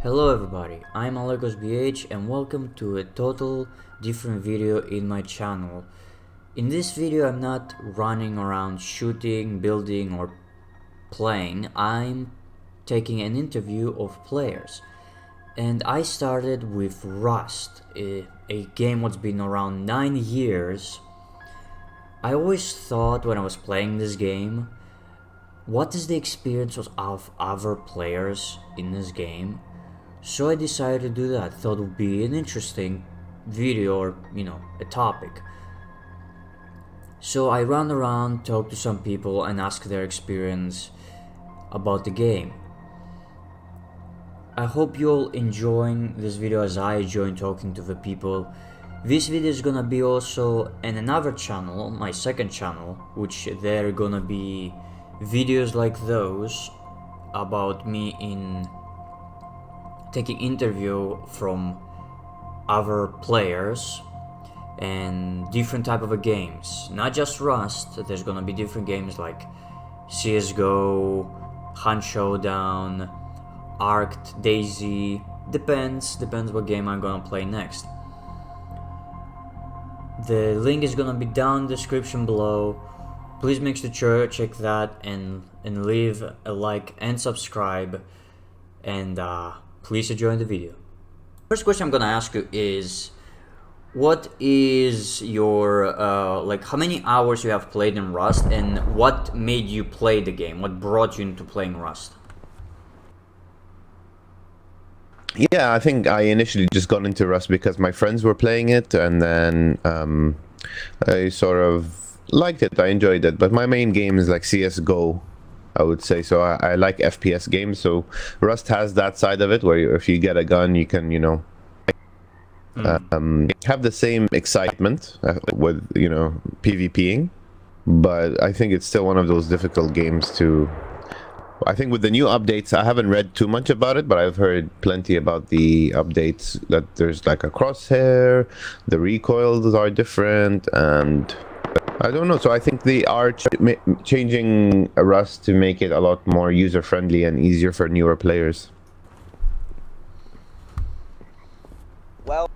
Hello everybody, I'm Alekos and welcome to a total different video in my channel. In this video I'm not running around shooting, building or playing, I'm taking an interview of players. And I started with Rust, a game that's been around 9 years. I always thought when I was playing this game, what is the experience of other players in this game? So I decided to do that. Thought it would be an interesting video or, a topic. So I ran around, talked to some people and asked their experience about the game. I hope you're enjoying this video as I enjoy talking to the people. This video is gonna be also in another channel, my second channel, which there are gonna be videos like those about me in taking interview from other players and different type of games, not just Rust. There's gonna be different games like CSGO, Hunt Showdown, Arced, Daisy. Depends what game I'm gonna play next. The link is gonna be down in the description below. Please make sure to check that and leave a like and subscribe, and please enjoy the video. First question I'm gonna ask you is, what is your how many hours you have played in Rust, and what made you play the game? What brought you into playing Rust? Yeah, I think I initially just got into Rust because my friends were playing it, and then I sort of liked it. I enjoyed it, but my main game is like CS:GO, I would say. So I like FPS games. So Rust has that side of it where if you get a gun, you can, have the same excitement with, PvPing. But I think it's still one of those difficult games to. I think with the new updates, I haven't read too much about it, but I've heard plenty about the updates, that there's like a crosshair, the recoils are different, and I don't know. So I think they are changing Rust to make it a lot more user-friendly and easier for newer players. Well,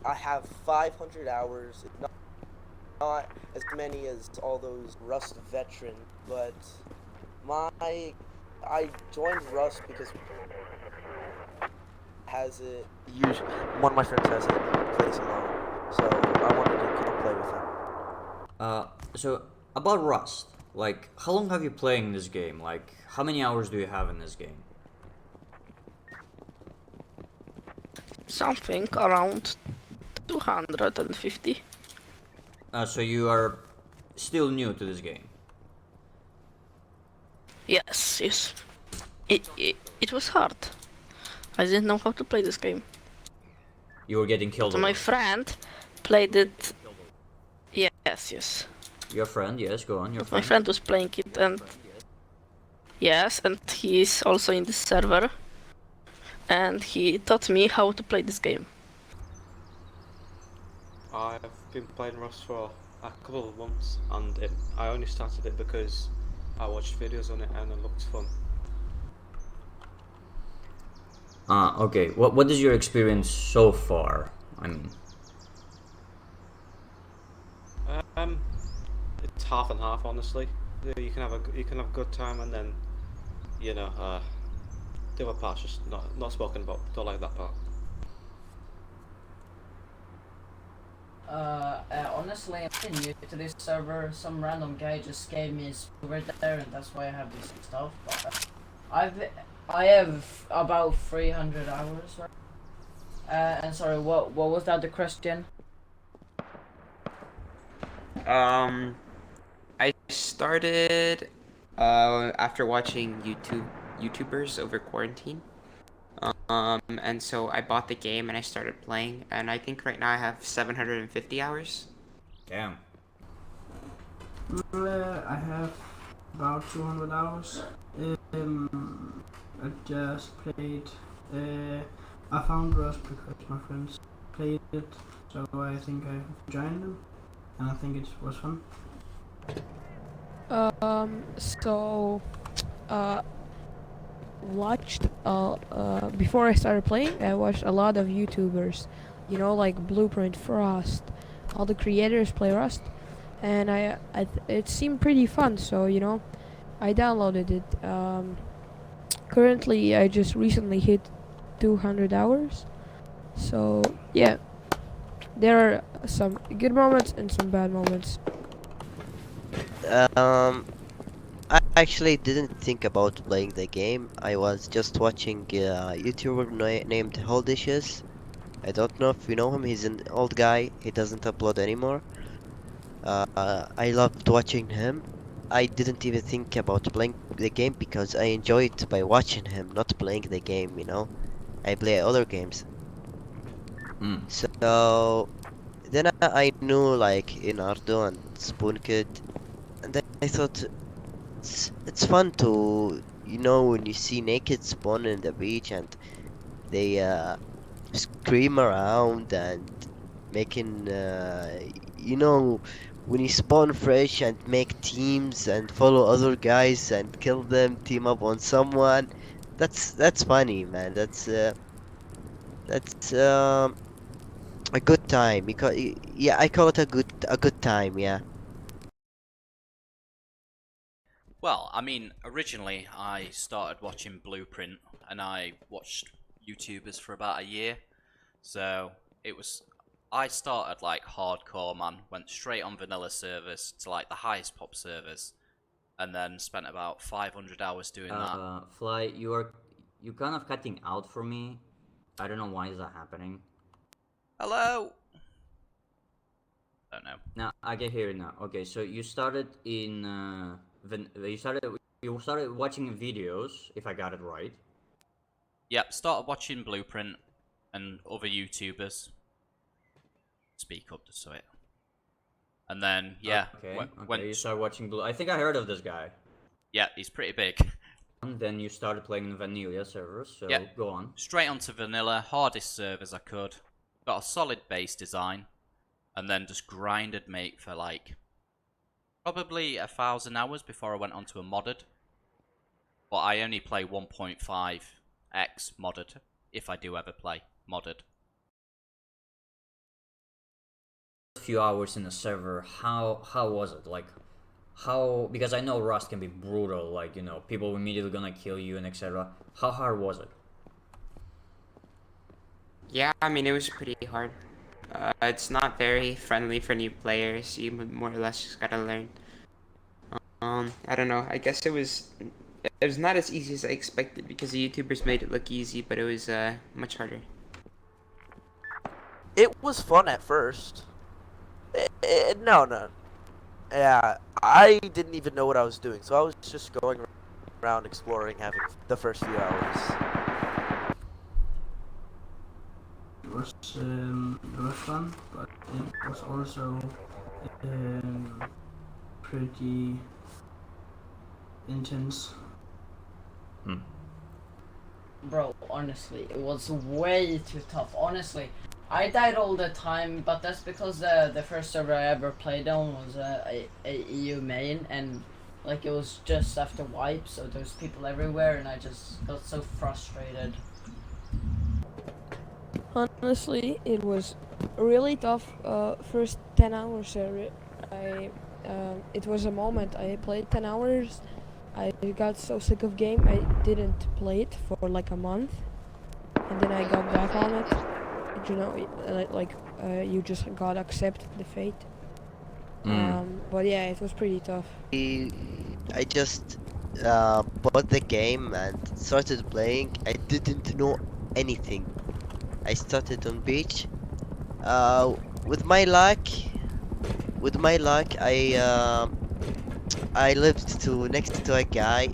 I have 500 hours, not as many as all those Rust veterans, but I joined Rust because one of my friends has it, plays alone, so I wanted to come play with him. So about Rust, like, how long have you playing this game? Like, how many hours do you have in this game? Something around 250. So you are still new to this game. Yes. It was hard. I didn't know how to play this game. You were getting killed. But my friend played it. Yes. Your friend, yes, go on. My friend was playing it, and yes, and he's also in this server. And he taught me how to play this game. I've been playing Rust for a couple of months, and I only started it because I watched videos on it and it looked fun. Okay. What is your experience so far? I mean, it's half and half, honestly. You can have a good time, and then the other part's just not spoken about. Don't like that part. Honestly, I'm new to this server. Some random guy just gave me his over there, and that's why I have this stuff. But I have about 300 hours. And sorry, what was that the question? I started after watching YouTubers over quarantine. And so I bought the game and I started playing, and I think right now I have 750 hours. damn. I have about 200 hours. I just played. I found Rust because my friends played it, so I think I joined them, and I think it was fun. watched before I started playing. I watched a lot of YouTubers, you know, like Blueprint, Frost, all the creators play Rust, and it seemed pretty fun. So you know, I downloaded it. Currently, I just recently hit 200 hours. So yeah, there are some good moments and some bad moments. I actually didn't think about playing the game. I was just watching a YouTuber named Holdishes. I don't know if you know him. He's an old guy. He doesn't upload anymore. I loved watching him. I didn't even think about playing the game because I enjoy it by watching him, not playing the game, you know. I play other games. Hmm. So then I knew like Inardo and Spoonkid, and then I thought it's fun to, you know, when you see naked spawn in the beach and they scream around and making you know, when you spawn fresh and make teams and follow other guys and kill them, team up on someone. That's funny, man. That's a good time because yeah, I call it a good time, yeah. Well, I mean, originally I started watching Blueprint and I watched YouTubers for about a year. So it was, I started like hardcore, man, went straight on vanilla servers to like the highest pop servers, and then spent about 500 hours doing that. Fly, you kind of cutting out for me. I don't know why is that happening. Hello? Don't know. Now I can hear it now. Okay, so you started in you started watching videos, if I got it right. Yep, started watching Blueprint and other YouTubers. Speak up to it. And then, yeah. Okay, you started watching Blue. I think I heard of this guy. Yeah, he's pretty big. And then you started playing in vanilla servers, so Yeah. go on. Straight onto vanilla, hardest servers I could. Got a solid base design. And then just grinded, mate, for like probably 1,000 hours before I went onto a modded. But I only play 1.5x modded, if I do ever play modded. Few hours in a server, how was it? Like, how, because I know Rust can be brutal, like, you know, people immediately gonna kill you and etc. How hard was it? Yeah, I mean, it was pretty hard. It's not very friendly for new players. You more or less just gotta learn. I don't know. I guess it was not as easy as I expected because the YouTubers made it look easy, but it was much harder. It was fun at first. No. Yeah, I didn't even know what I was doing, so I was just going around exploring, having the first few hours. It was fun, but it was also pretty intense. Bro, honestly, it was way too tough. Honestly, I died all the time, but that's because the first server I ever played on was a EU main, and like it was just after wipe, so there's people everywhere, and I just got so frustrated. Honestly, it was really tough. First 10 hours. It was a moment. I played 10 hours. I got so sick of game. I didn't play it for like a month, and then I got back on it. You know, you just gotta accept the fate. But yeah, it was pretty tough. I just bought the game and started playing. I didn't know anything. I started on beach. With my luck, I lived next to a guy.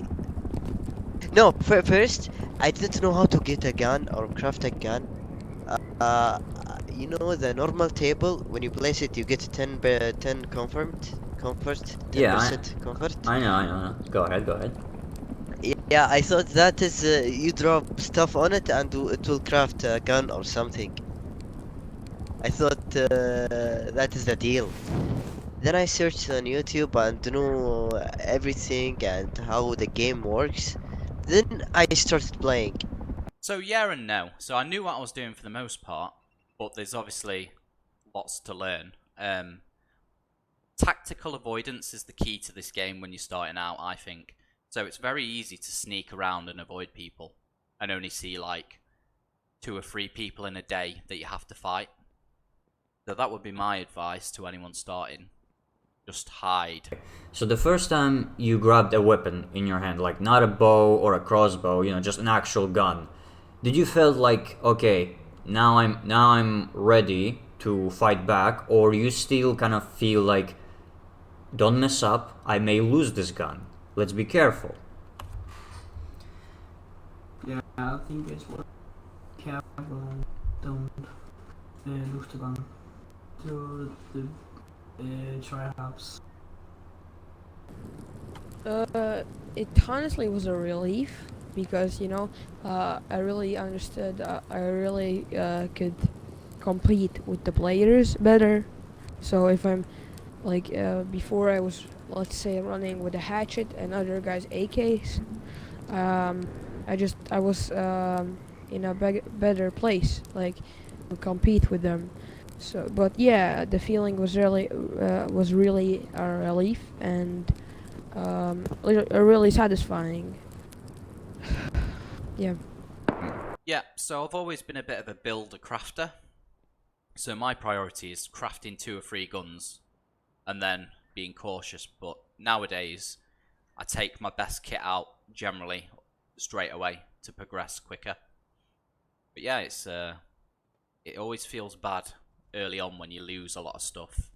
No, first I didn't know how to get a gun or craft a gun. Uh, you know the normal table, when you place it, you get 10 comfort, 10% comfort. I know. Go ahead. Yeah, I thought that is you drop stuff on it and it will craft a gun or something. I thought that is the deal. Then I searched on YouTube and know everything and how the game works. Then I started playing. So yeah and no. So I knew what I was doing for the most part, but there's obviously lots to learn. Tactical avoidance is the key to this game when you're starting out, I think. So it's very easy to sneak around and avoid people, and only see like 2 or 3 people in a day that you have to fight. So that would be my advice to anyone starting. Just hide. So the first time you grabbed a weapon in your hand, like not a bow or a crossbow, you know, just an actual gun, did you feel like, okay, now I'm ready to fight back, or you still kind of feel like, don't mess up, I may lose this gun. Let's be careful. Yeah, I think it's what careful and don't lose the gun to the tryhards. It honestly was a relief because I really understood. I really could compete with the players better. So if I'm like before, I was, let's say, running with a hatchet and other guys AKs. I was in a better place, like to compete with them. So, but yeah, the feeling was really a relief and really satisfying. Yeah. Yeah, so I've always been a bit of a builder crafter. So my priority is crafting 2 or 3 guns and then being cautious. But nowadays, I take my best kit out generally straight away to progress quicker. But yeah, it always feels bad early on when you lose a lot of stuff.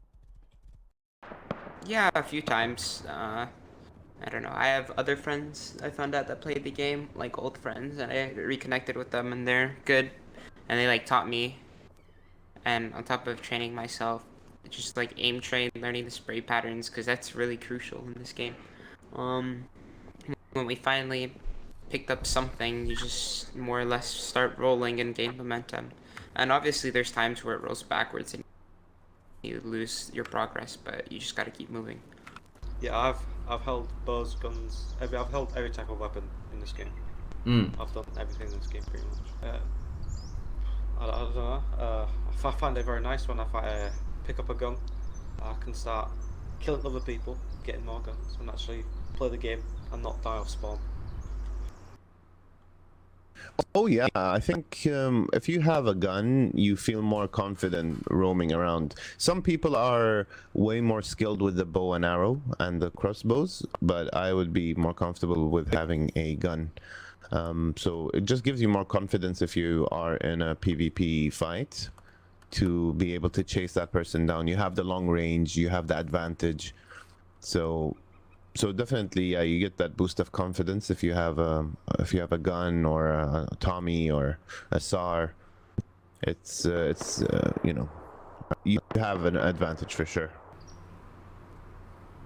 Yeah, a few times. I don't know. I have other friends I found out that played the game, like old friends, and I reconnected with them, and they're good, and they like taught me. And on top of training myself, just like aim train, learning the spray patterns, because that's really crucial in this game. When we finally picked up something, you just more or less start rolling and gain momentum. And obviously, there's times where it rolls backwards and you lose your progress, but you just gotta keep moving. Yeah, I've held bows, guns. I've held every type of weapon in this game. I've done everything in this game pretty much. I don't know. I find it very nice when I pick up a gun. I can start killing other people, getting more guns, and actually play the game and not die off spawn. Oh yeah, I think if you have a gun, you feel more confident roaming around. Some people are way more skilled with the bow and arrow and the crossbows, but I would be more comfortable with having a gun. So it just gives you more confidence if you are in a PvP fight to be able to chase that person down. You have the long range, you have the advantage. So definitely, yeah, you get that boost of confidence if you have a gun or a Tommy or a SAR. It's you know, you have an advantage for sure.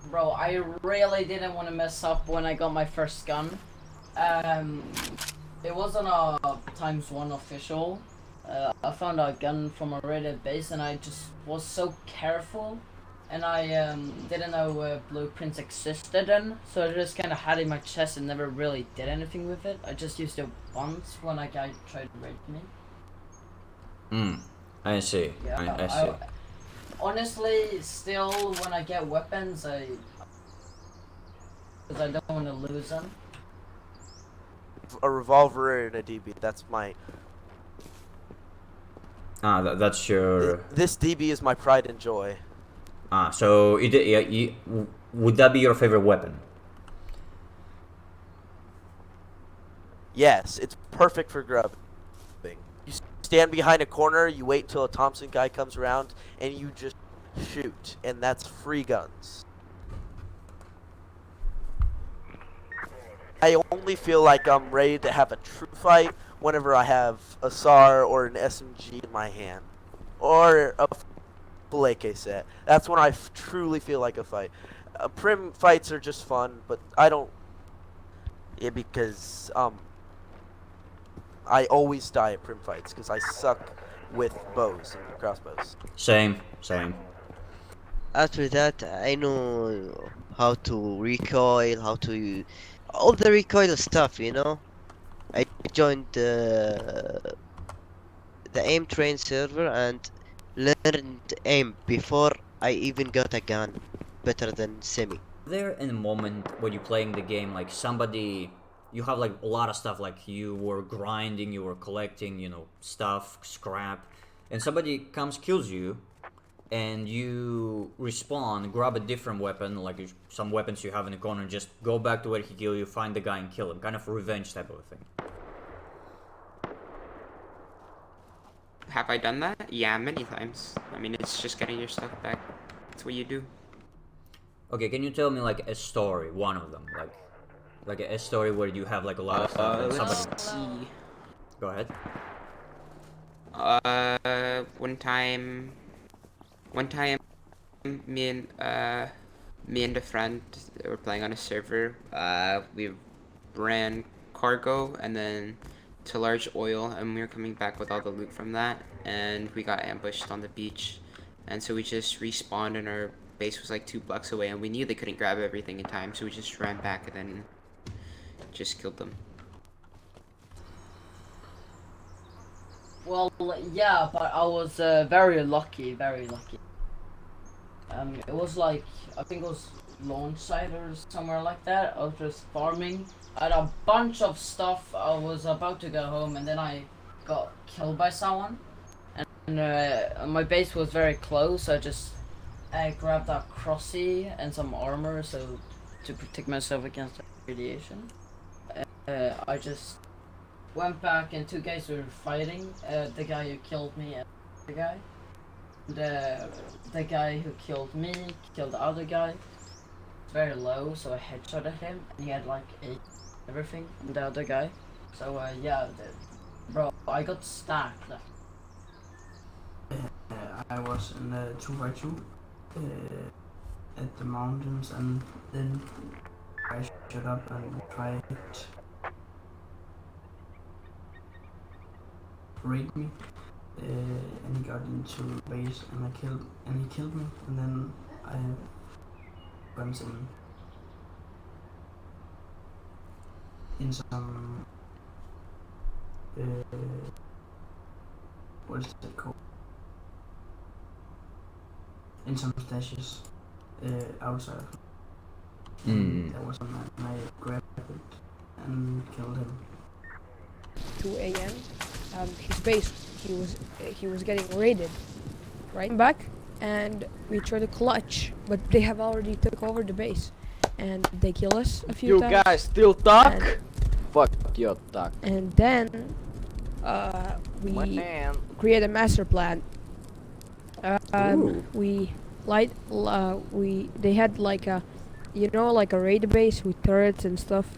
Bro, I really didn't want to mess up when I got my first gun. It wasn't a ×1 official. I found a gun from a raided base and I just was so careful. And I didn't know blueprints existed then, so I just kind of had it in my chest and never really did anything with it. I just used it once when a guy tried to raid me. I see. Yeah, I see. Honestly, still, when I get weapons, because I don't want to lose them. A revolver and a DB. That's my. That's your. This DB is my pride and joy. So would that be your favorite weapon? Yes, it's perfect for grubbing. You stand behind a corner, you wait till a Thompson guy comes around, and you just shoot, and that's free guns. I only feel like I'm ready to have a true fight whenever I have a SAR or an SMG in my hand, or a full AK set. That's when I truly feel like a fight. Prim fights are just fun, but I don't. Yeah, because I always die at prim fights because I suck with bows and crossbows. Same. After that, I know how to recoil, how to all the recoil stuff, you know. I joined the aim train server and learned aim before I even got a gun, better than semi. There in a moment when you're playing the game, like somebody, you have like a lot of stuff, like you were grinding, you were collecting, you know, stuff, scrap, and somebody comes, kills you, and you respawn, grab a different weapon, like some weapons you have in the corner, and just go back to where he killed you, find the guy and kill him. Kind of revenge type of a thing. Have I done that? Yeah, many times. I mean, it's just getting your stuff back. That's what you do. Okay, can you tell me like a story, one of them, like a story where you have like a lot of stuff and somebody... Let's see. Go ahead. One time, me and a friend were playing on a server. We ran cargo and then to large oil, and we were coming back with all the loot from that, and we got ambushed on the beach, and so we just respawned, and our base was like 2 blocks away, and we knew they couldn't grab everything in time, so we just ran back and then just killed them. Well, yeah, but I was very lucky, very lucky. It was like, I think it was launch site or somewhere like that. I was just farming. I had a bunch of stuff. I was about to go home, and then I got killed by someone. And my base was very close, so I grabbed a crossy and some armor so to protect myself against radiation. I just went back, and 2 guys were fighting. The guy who killed me and the guy. The guy who killed me killed the other guy. Very low, so I headshotted him, and he had like 8 everything. And the other guy. So yeah, bro, I got stacked. I was in a 2x2 at the mountains, and then I shut up and tried to raid me, and he got into the base, and he killed me, and then I went in some what is it called? In some stashes outside of him. That was on my grabbed it and killed him. 2 a.m. His base, he was getting raided, right? Back, and we tried to clutch, but they have already took over the base, and they kill us a few times. You guys still talk? Fuck your talk. And then we create a master plan. We they had like a, you know, like a raid base with turrets and stuff.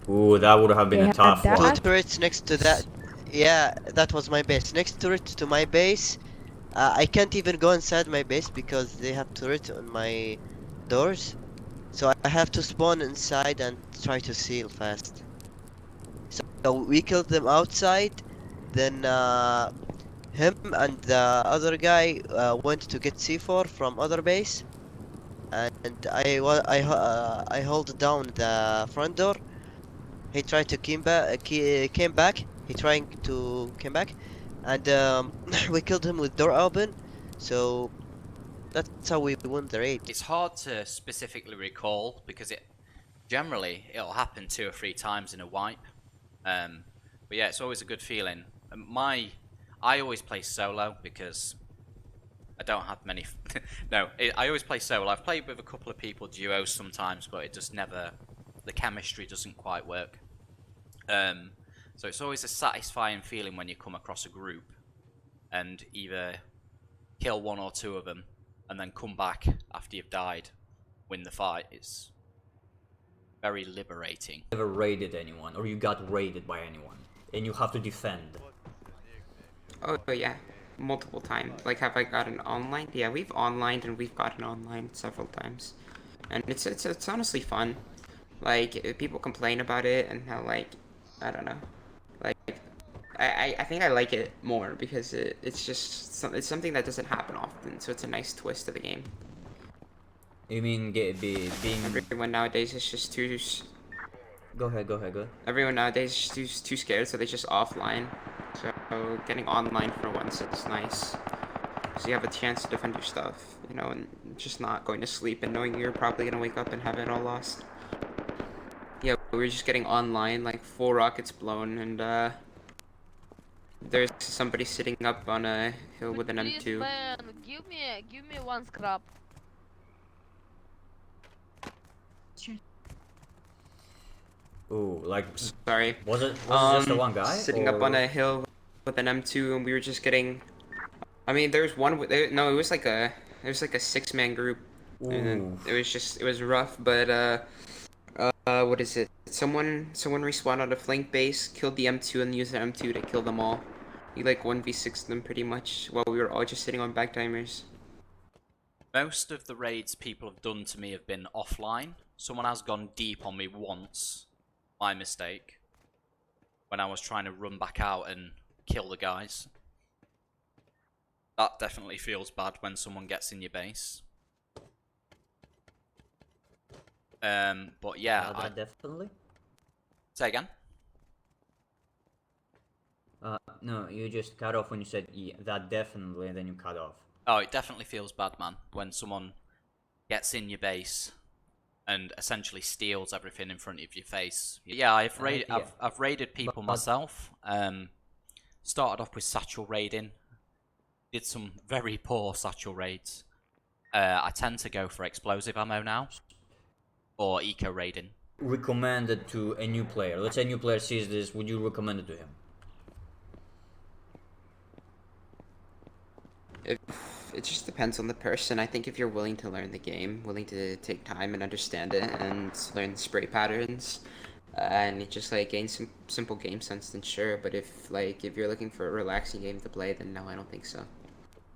Ooh, that would have been a tough one. 2 turrets next to that. Yeah, that was my base. Next turret to my base. I can't even go inside my base because they have turrets on my doors. So I have to spawn inside and try to seal fast. So we killed them outside. Then him and the other guy went to get C4 from other base, and I hold down the front door. He tried to came back. He trying to came back, and we killed him with door open. So that's how we won the raid. It's hard to specifically recall because it'll happen 2 or 3 times in a wipe. But yeah, it's always a good feeling. I always play solo because I don't have many. I always play solo. I've played with a couple of people duos sometimes, but it just never. The chemistry doesn't quite work. So it's always a satisfying feeling when you come across a group and either kill 1 or 2 of them and then come back after you've died, win the fight. It's very liberating. Never raided anyone, or you got raided by anyone, and you have to defend. Oh yeah, multiple times. Like, have I gotten online? Yeah, we've onlined and we've gotten online several times, and it's honestly fun. Like, people complain about it and how, like, I don't know, like I think I like it more because it's just it's something that doesn't happen often, so it's a nice twist to the game. You mean being... Everyone nowadays is just too Go ahead. Everyone nowadays is too scared, so they just offline. So getting online for once is nice. So you have a chance to defend your stuff, you know, and just not going to sleep and knowing you're probably gonna wake up and have it all lost. Yeah, we were just getting online, like 4 rockets blown, and there's somebody sitting up on a hill with an M2. Man, give me one scrap. Ooh, like, sorry. Was it just the one guy? Sitting up on a hill with an M2, and we were just getting. I mean, there was one. No, it was like a 6-man group, and it was rough. But what is it? Someone respawned on a flank base, killed the M2, and used the M2 to kill them all. He like 1v6 them pretty much while we were all just sitting on back timers. Most of the raids people have done to me have been offline. Someone has gone deep on me once. My mistake. When I was trying to run back out and kill the guys. That definitely feels bad when someone gets in your base. But yeah, that definitely. Say again. No, you just cut off when you said yeah, that definitely, and then you cut off. Oh, it definitely feels bad, man, when someone gets in your base and essentially steals everything in front of your face. Yeah, I've raided people myself. Started off with satchel raiding. Did some very poor satchel raids. I tend to go for explosive ammo now. Or eco raiding. Recommend it to a new player. Let's say a new player sees this, would you recommend it to him? It just depends on the person. I think if you're willing to learn the game, willing to take time and understand it, and learn the spray patterns, and just like gain some simple game sense, then sure. But if you're looking for a relaxing game to play, then no, I don't think so.